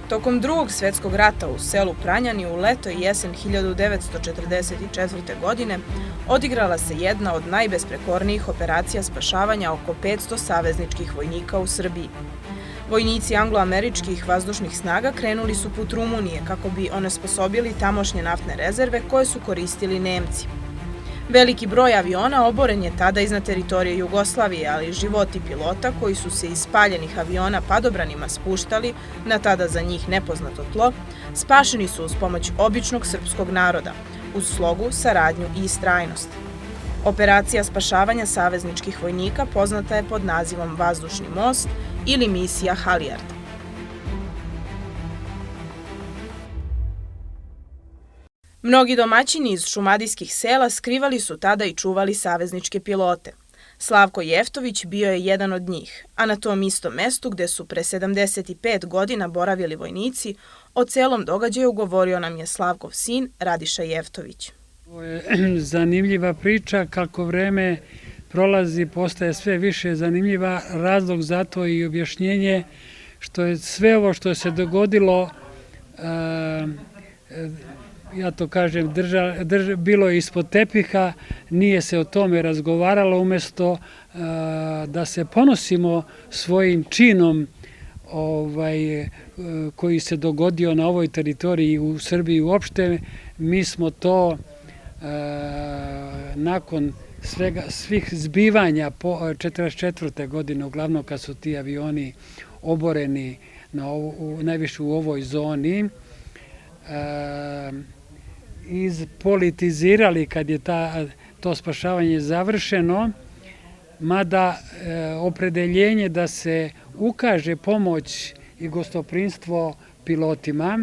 Tokom Drugog svjetskog rata u selu Pranjani u leto i jesen 1944. godine odigrala se jedna od najbesprekornijih operacija spašavanja oko 500 savezničkih vojnika u Srbiji. Vojnici anglo-američkih vazdušnih snaga krenuli su put Rumunije kako bi onesposobili tamošnje naftne rezerve koje su koristili Nemci. Veliki broj aviona oboren je tada iznad teritorije Jugoslavije, ali životi pilota koji su se iz spaljenih aviona padobranima spuštali na tada za njih nepoznato tlo, spašeni su uz pomoć običnog srpskog naroda, uz slogu, saradnju i istrajnost. Operacija spašavanja savezničkih vojnika poznata je pod nazivom Vazdušni most ili Misija Halijard. Mnogi domaćini iz šumadijskih sela skrivali su tada i čuvali savezničke pilote. Slavko Jeftović bio je jedan od njih, a na tom istom mestu gde su pre 75 godina boravili vojnici, o celom događaju govorio nam je Slavkov sin Radiša Jeftović. Ovo je zanimljiva priča, kako vreme prolazi postaje sve više zanimljiva, razlog za to i objašnjenje što je sve ovo što se dogodilo, ja to kažem, bilo je ispod tepiha, nije se o tome razgovaralo, umjesto da se ponosimo svojim činom koji se dogodio na ovoj teritoriji u Srbiji uopšte. Mi smo to nakon svih zbivanja po 1944. godine, uglavnom kad su ti avioni oboreni najviše u ovoj zoni, izpolitizirali kad je to spašavanje završeno, mada opredeljenje da se ukaže pomoć i gostoprimstvo pilotima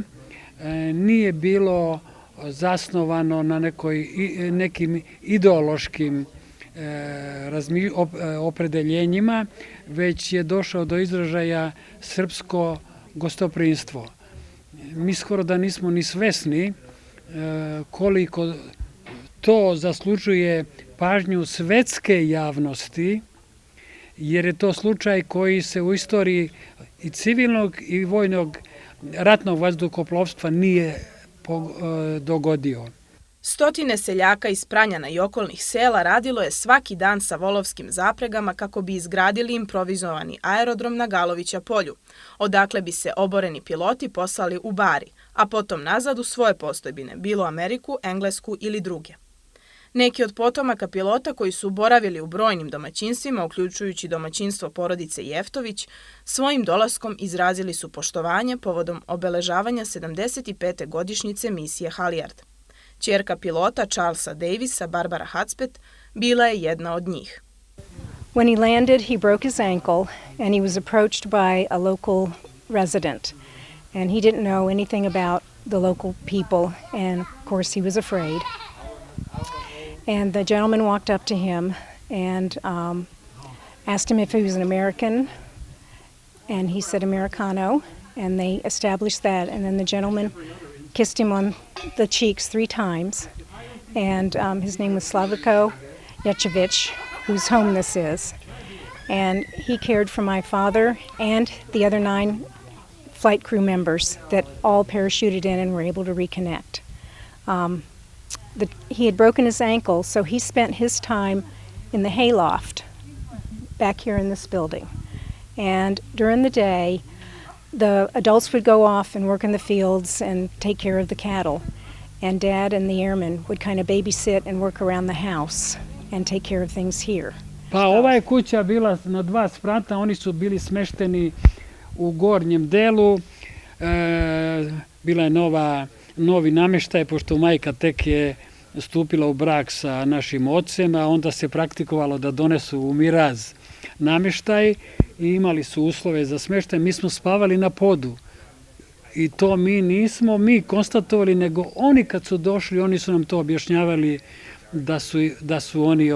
nije bilo zasnovano na nekim ideološkim opredeljenjima, već je došao do izražaja srpsko gostoprimstvo. Mi skoro da nismo ni svesni koliko to zaslužuje pažnju svetske javnosti, jer je to slučaj koji se u istoriji i civilnog i vojnog ratnog vazduhoplovstva nije dogodio. Stotine seljaka iz Pranjana i okolnih sela radilo je svaki dan sa volovskim zapregama kako bi izgradili improvizovani aerodrom na Galovića polju, odakle bi se oboreni piloti poslali u Bari, a potom nazad u svoje postojbine, bilo Ameriku, Englesku ili druge. Neki od potomaka pilota koji su boravili u brojnim domaćinstvima, uključujući domaćinstvo porodice Jeftović, svojim dolaskom izrazili su poštovanje povodom obeležavanja 75. godišnjice Misije Halijard. Ćerka pilota Charlesa Davisa, Barbara Hacpet, bila je jedna od njih. When he landed, he broke his ankle and he was approached by a local resident. And he didn't know anything about the local people, and of course he was afraid. And the gentleman walked up to him and asked him if he was an American, and he said Americano, and they established that, and then the gentleman kissed him on the cheeks 3 times, and his name was Slavko Ječević, whose home this is, and he cared for my father and the other 9 flight crew members that all parachuted in and were able to reconnect. He had broken his ankle, so he spent his time in the hayloft back here in this building. And during the day, the adults would go off and work in the fields and take care of the cattle. And Dad and the airmen would kind of babysit and work around the house and take care of things here. Pa ova je kuća bila na 2 sprata, oni su bili smešteni u gornjem delu. Bila je novi namještaj, pošto majka tek je stupila u brak sa našim ocem, a onda se praktikovalo da donesu u miraz namještaj i imali su uslove za smeštaj. Mi smo spavali na podu i to nismo mi konstatovali, nego oni kad su došli, oni su nam to objašnjavali da su oni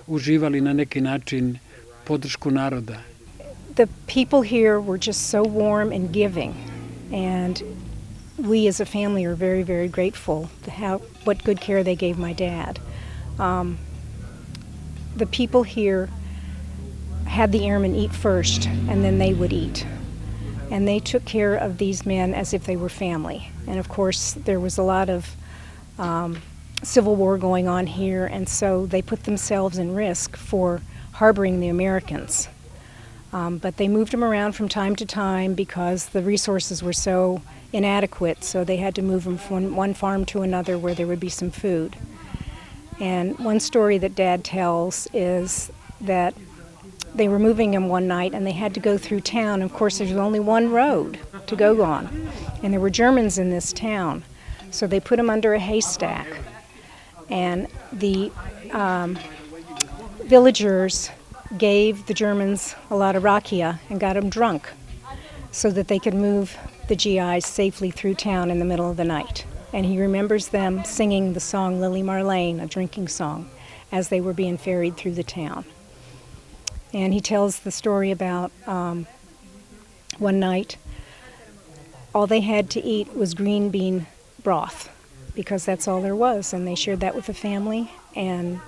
uživali na neki način podršku naroda. The people here were just so warm and giving, and we as a family are very, very grateful what good care they gave my dad. The people here had the airmen eat first, and then they would eat. And they took care of these men as if they were family. And of course, there was a lot of civil war going on here, and so they put themselves in risk for harboring the Americans. But they moved them around from time to time because the resources were so inadequate, so they had to move them from one farm to another where there would be some food. And one story that Dad tells is that they were moving him one night and they had to go through town. Of course, there's only one road to go on, and there were Germans in this town. So they put him under a haystack, and the villagers gave the Germans a lot of rakia and got them drunk so that they could move the GIs safely through town in the middle of the night. And he remembers them singing the song Lily Marlene, a drinking song, as they were being ferried through the town. And he tells the story about one night, all they had to eat was green bean broth, because that's all there was, and they shared that with the family, and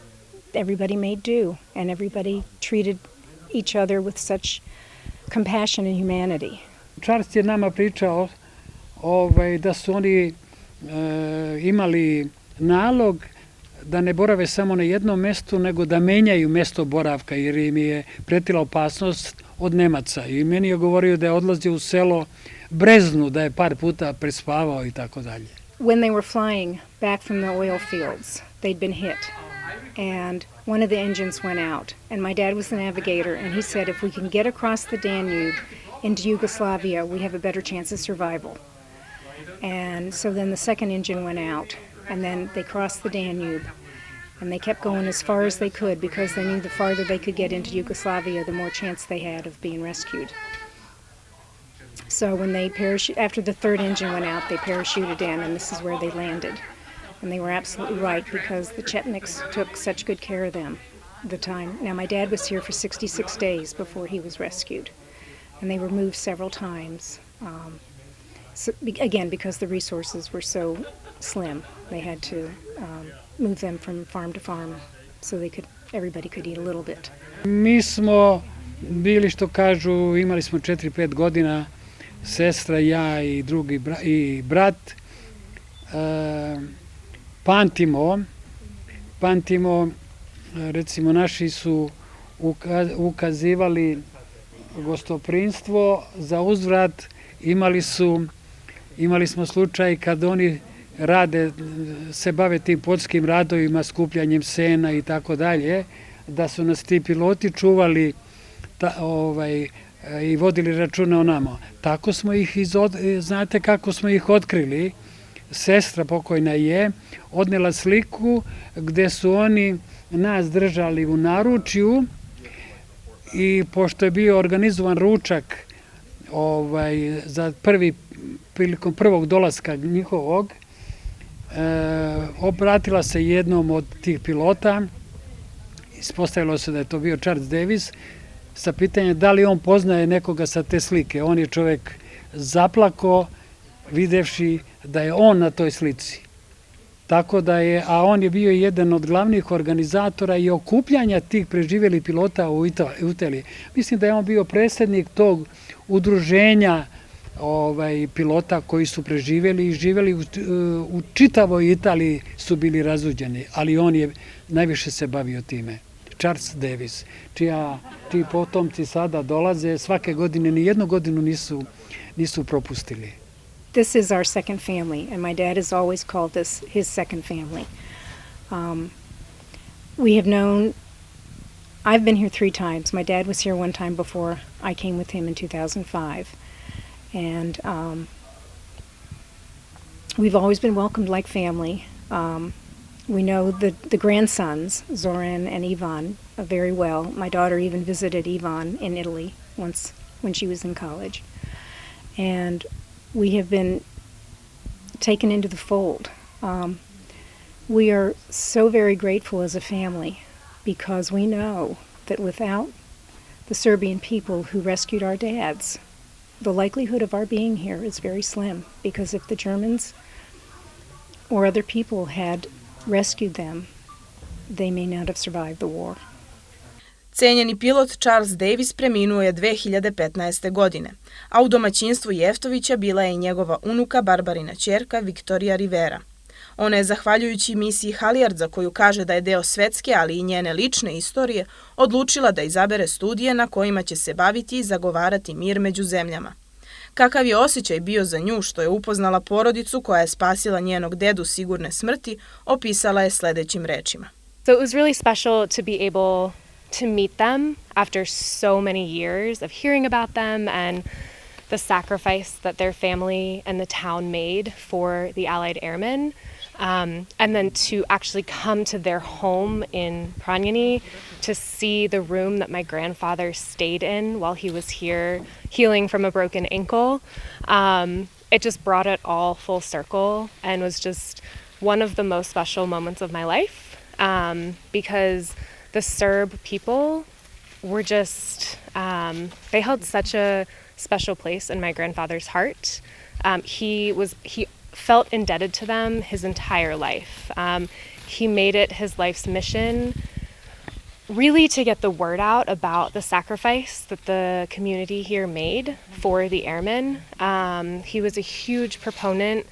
everybody made do, and everybody treated each other with such compassion and humanity. Charles je nama pričao da su oni imali nalog da ne borave samo na jednom mestu, nego da menjaju mesto boravka, jer im je pretila opasnost od Nemaca. I meni je govorio da je odlazio u selo Breznu, da je par puta prespavao i tako dalje. When they were flying back from the oil fields, they'd been hit, and one of the engines went out, and my dad was the navigator, and he said, if we can get across the Danube into Yugoslavia, we have a better chance of survival. And so then the second engine went out, and then they crossed the Danube, and they kept going as far as they could because they knew the farther they could get into Yugoslavia, the more chance they had of being rescued. So when they after the third engine went out, they parachuted in, and this is where they landed. And they were absolutely right, because the Chetniks took such good care of them the time. Now, my dad was here for 66 days before he was rescued, and they were moved several times. So, again, because the resources were so slim, they had to move them from farm to farm so everybody could eat a little bit. Mi smo bili, što kažu, imali smo 4-5 godina, sestra, ja i drugi i brat. Pamtimo, recimo, naši su ukazivali gostoprimstvo, za uzvrat imali smo slučaj kad oni se bave tim poljskim radovima, skupljanjem sena i tako dalje, da su nas ti piloti čuvali i vodili računa o nama. Tako smo ih, znate kako smo ih otkrili? Sestra pokojna je odnela sliku gde su oni nas držali u naručju, i pošto je bio organizovan ručak za prilikom prvog dolaska njihovog, obratila se jednom od tih pilota, ispostavilo se da je to bio Charles Davis, sa pitanjem da li on poznaje nekoga sa te slike. On je čovek zaplako videvši da je on na toj slici. Tako da je, a on je bio jedan od glavnih organizatora i okupljanja tih preživjelih pilota u Italiji. Mislim da je on bio predsjednik tog udruženja pilota koji su preživjeli i živjeli u čitavoj Italiji, su bili razuđeni, ali on je najviše se bavio time. Charles Davis, čiji potomci sada dolaze, svake godine, ni jednu godinu nisu propustili. This is our second family, and my dad has always called this his second family. We have known, I've been here 3 times. My dad was here one time before I came with him in 2005. And we've always been welcomed like family. We know the grandsons, Zoran and Ivan, very well. My daughter even visited Ivan in Italy once when she was in college. And we have been taken into the fold. We are so very grateful as a family because we know that without the Serbian people who rescued our dads, the likelihood of our being here is very slim, because if the Germans or other people had rescued them, they may not have survived the war. Cenjeni pilot Charles Davis preminuo je 2015. godine, a u domaćinstvu Jeftovića bila je i njegova unuka Barbarina ćerka Viktorija Rivera. Ona je, zahvaljujući Misiji Halijard, za koju kaže da je deo svetske, ali i njene lične istorije, odlučila da izabere studije na kojima će se baviti i zagovarati mir među zemljama. Kakav je osjećaj bio za nju što je upoznala porodicu koja je spasila njenog dedu sigurne smrti, opisala je sledećim rečima. So it was really special to be able to meet them after so many years of hearing about them and the sacrifice that their family and the town made for the Allied airmen. And then to actually come to their home in Ponjavić to see the room that my grandfather stayed in while he was here healing from a broken ankle. It just brought it all full circle and was just one of the most special moments of my life because the Serb people were just, they held such a special place in my grandfather's heart. He felt indebted to them his entire life. He made it his life's mission really to get the word out about the sacrifice that the community here made for the airmen. He was a huge proponent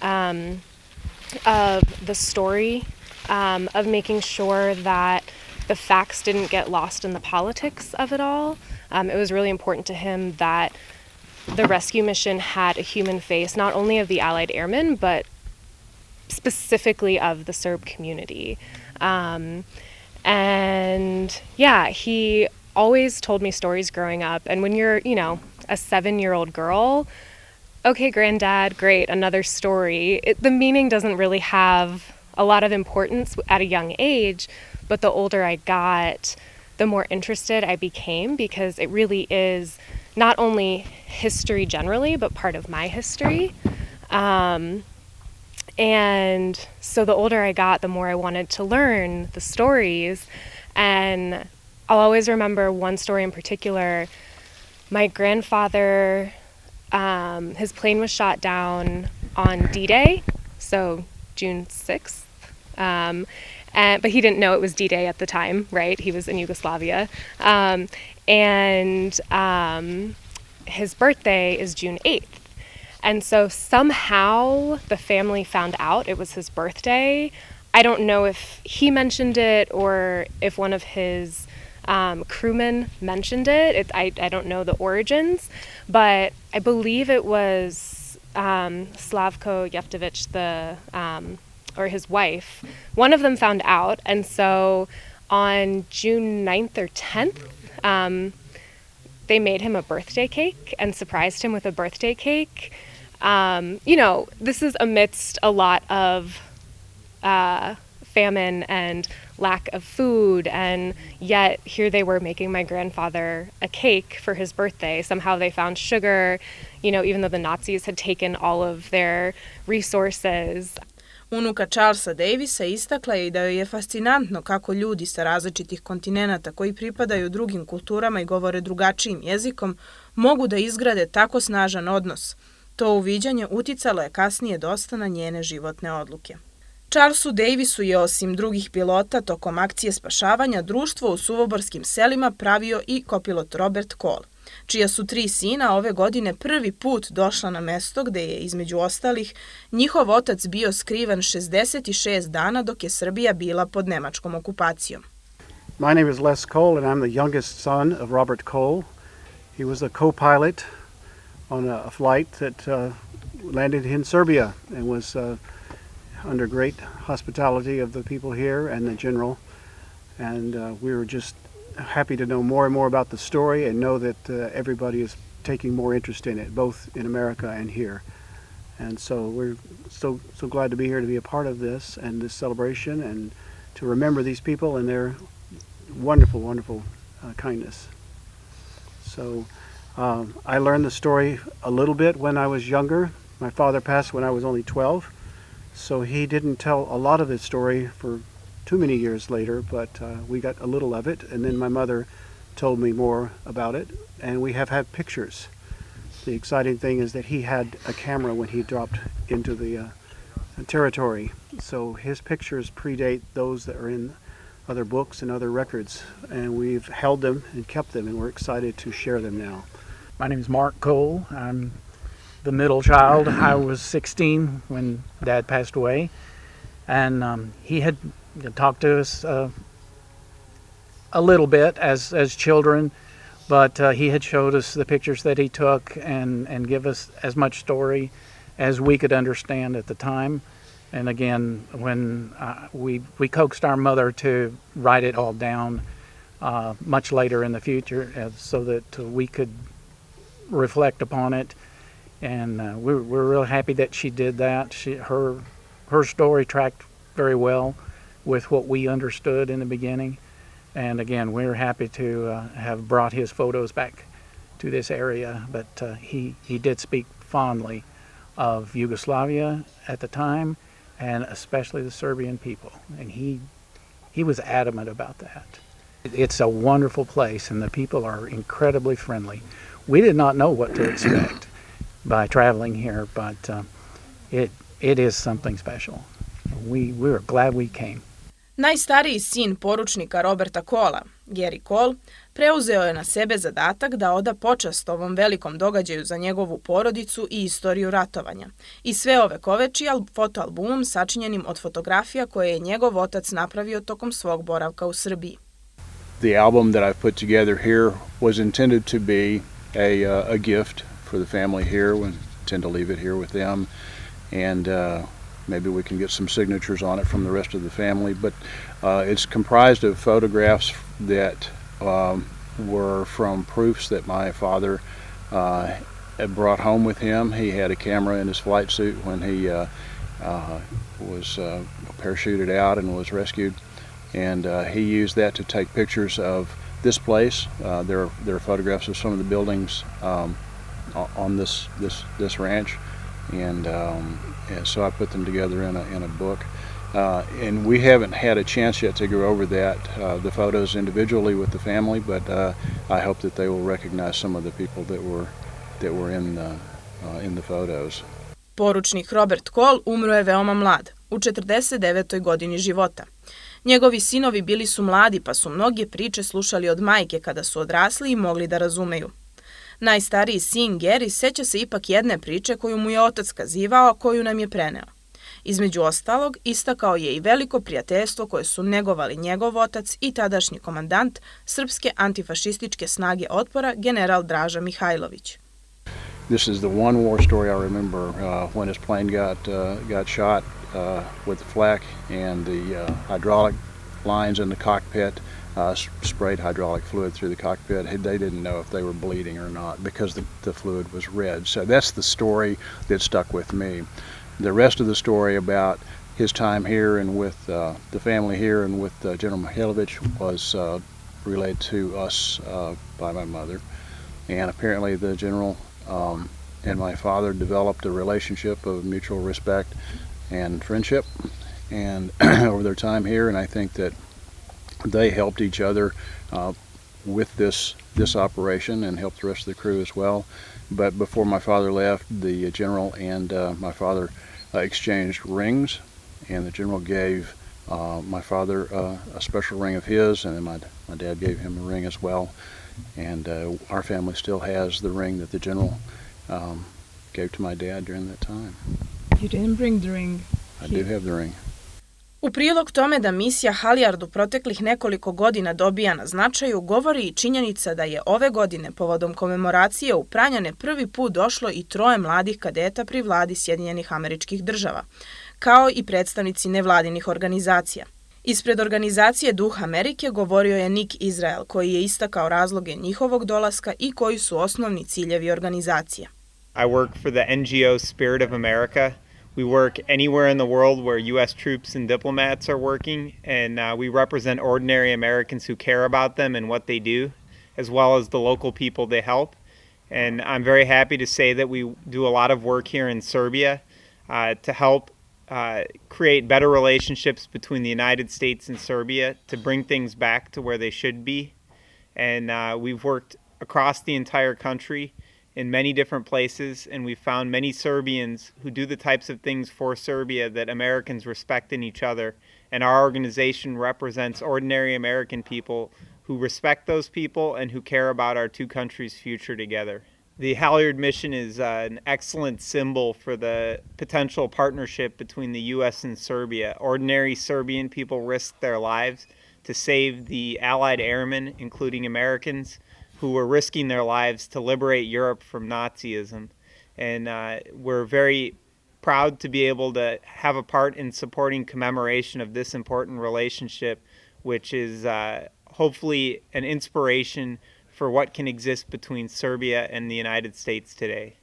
of the story, of making sure that the facts didn't get lost in the politics of it all. It was really important to him that the rescue mission had a human face, not only of the Allied airmen, but specifically of the Serb community. And yeah, he always told me stories growing up. And when you're, a 7-year-old girl, okay, granddad, great, another story. The meaning doesn't really have a lot of importance at a young age, but the older I got, the more interested I became because it really is not only history generally, but part of my history. And so the older I got, the more I wanted to learn the stories. And I'll always remember one story in particular. My grandfather, his plane was shot down on D-Day, so June 6th. But he didn't know it was D-Day at the time, right? He was in Yugoslavia. And his birthday is June 8th. And so somehow the family found out it was his birthday. I don't know if he mentioned it or if one of his crewmen mentioned it. I don't know the origins, but I believe it was Slavko Jeftović, or his wife. One of them found out, and so on June 9th or 10th, they made him a birthday cake and surprised him with a birthday cake. This is amidst a lot of famine and lack of food, and yet here they were making my grandfather a cake for his birthday. Somehow they found sugar, even though the Nazis had taken all of their resources. Unuka Charlesa Davisa istakla je i da joj je fascinantno kako ljudi sa različitih kontinenata koji pripadaju drugim kulturama i govore drugačijim jezikom mogu da izgrade tako snažan odnos. To uviđanje uticalo je kasnije dosta na njene životne odluke. Charlesu Davisu je osim drugih pilota tokom akcije spašavanja društvo u suvoborskim selima pravio i kopilot Robert Cole, čija su 3 sina ove godine prvi put došla na mesto gde je, između ostalih, njihov otac bio skriven 66 dana dok je Srbija bila pod nemačkom okupacijom. My name is Les Cole and I'm the youngest son of Robert Cole. He was a co-pilot on a flight that landed in Serbia and was under great hospitality of the people here and the general. And we were just happy to know more and more about the story and know that everybody is taking more interest in it, both in America and here. And so we're so glad to be here to be a part of this and this celebration and to remember these people and their wonderful, wonderful kindness. So I learned the story a little bit when I was younger. My father passed when I was only 12, so he didn't tell a lot of his story for too many years later, but we got a little of it, and then my mother told me more about it, and we have had pictures. The exciting thing is that he had a camera when he dropped into the territory, so his pictures predate those that are in other books and other records, and we've held them and kept them, and we're excited to share them now. My name is Mark Cole. I'm the middle child. I was 16 when Dad passed away, and he had talked to us a little bit as children, but he had showed us the pictures that he took and give us as much story as we could understand at the time. And again, when we coaxed our mother to write it all down much later in the future so that we could reflect upon it. And we're really happy that she did that. Her story tracked very well with what we understood in the beginning. And again, we're happy to have brought his photos back to this area. But he did speak fondly of Yugoslavia at the time, and especially the Serbian people. And he was adamant about that. It's a wonderful place, and the people are incredibly friendly. We did not know what to expect by traveling here, but it is something special. We were glad we came. Najstariji sin poručnika Roberta Cola, Gary Cole, preuzeo je na sebe zadatak da oda počast ovom velikom događaju za njegovu porodicu i istoriju ratovanja i sve ovekoveči fotoalbumom sačinjenim od fotografija koje je njegov otac napravio tokom svog boravka u Srbiji. The album that I've put together here was intended to be a gift for the family here. We intend to leave it here with them, and maybe we can get some signatures on it from the rest of the family. But it's comprised of photographs that were from proofs that my father had brought home with him. He had a camera in his flight suit when he was parachuted out and was rescued, and he used that to take pictures of this place. There are photographs of some of the buildings on this ranch, and so I put them together in a book. And we haven't had a chance yet to go over the photos individually with the family, but I hope that they will recognize some of the people that were in the photos. Poručnik Robert Cole umro je veoma mlad, u 49. godini života. Njegovi sinovi bili su mladi, pa su mnoge priče slušali od majke kada su odrasli i mogli da razumeju. Najstariji sin Gary seća se ipak jedne priče koju mu je otac kazivao, a koju nam je preneo. Između ostalog, istakao je i veliko prijateljstvo koje su negovali njegov otac i tadašnji komandant srpske antifašističke snage otpora, general Draža Mihajlović. This is the one war story I remember when his plane got shot with the flak, and the hydraulic lines in the cockpit sprayed hydraulic fluid through the cockpit. They didn't know if they were bleeding or not because the fluid was red. So that's the story that stuck with me. The rest of the story about his time here and with the family here and with General Mihajlović was relayed to us by my mother. And apparently the general and my father developed a relationship of mutual respect and friendship and over their time here, and I think that they helped each other with this operation and helped the rest of the crew as well. But before my father left, the general and my father exchanged rings, and the general gave my father a special ring of his, and then my dad gave him a ring as well. And our family still has the ring that the general gave to my dad during that time. You didn't bring the ring. I do have the ring. U prilog tome da misija Halijard u proteklih nekoliko godina dobija na značaju, govori i činjenica da je ove godine povodom komemoracije u Pranjane prvi put došlo i 3 mladih kadeta pri vladi Sjedinjenih Američkih Država, kao i predstavnici nevladinih organizacija. Ispred organizacije Duh Amerike govorio je Nick Izrael, koji je istakao razloge njihovog dolaska i koji su osnovni ciljevi organizacije. I work for the NGO Spirit of America. We work anywhere in the world where U.S. troops and diplomats are working, and we represent ordinary Americans who care about them and what they do, as well as the local people they help. And I'm very happy to say that we do a lot of work here in Serbia to help create better relationships between the United States and Serbia to bring things back to where they should be. And we've worked across the entire country in many different places, and we've found many Serbians who do the types of things for Serbia that Americans respect in each other and our organization represents ordinary American people who respect those people and who care about our two countries' future together. The Halijard mission is an excellent symbol for the potential partnership between the U.S. and Serbia. Ordinary Serbian people risked their lives to save the Allied airmen, including Americans, who were risking their lives to liberate Europe from Nazism. And we're very proud to be able to have a part in supporting commemoration of this important relationship, which is hopefully an inspiration for what can exist between Serbia and the United States today.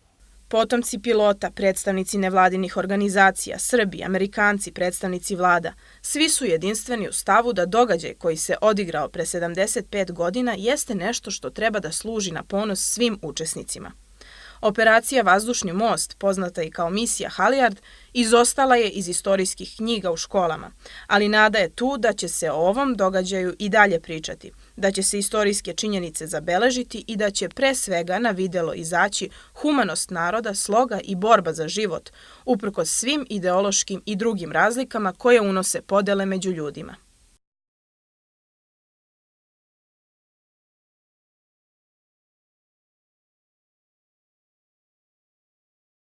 Potomci pilota, predstavnici nevladinih organizacija, Srbi, Amerikanci, predstavnici vlada, svi su jedinstveni u stavu da događaj koji se odigrao pre 75 godina jeste nešto što treba da služi na ponos svim učesnicima. Operacija Vazdušni most, poznata i kao Misija Halijard, izostala je iz istorijskih knjiga u školama, ali nada je tu da će se o ovom događaju i dalje pričati, da će se istorijske činjenice zabeležiti i da će pre svega na videlo izaći humanost naroda, sloga i borba za život, uprkos svim ideološkim i drugim razlikama koje unose podele među ljudima.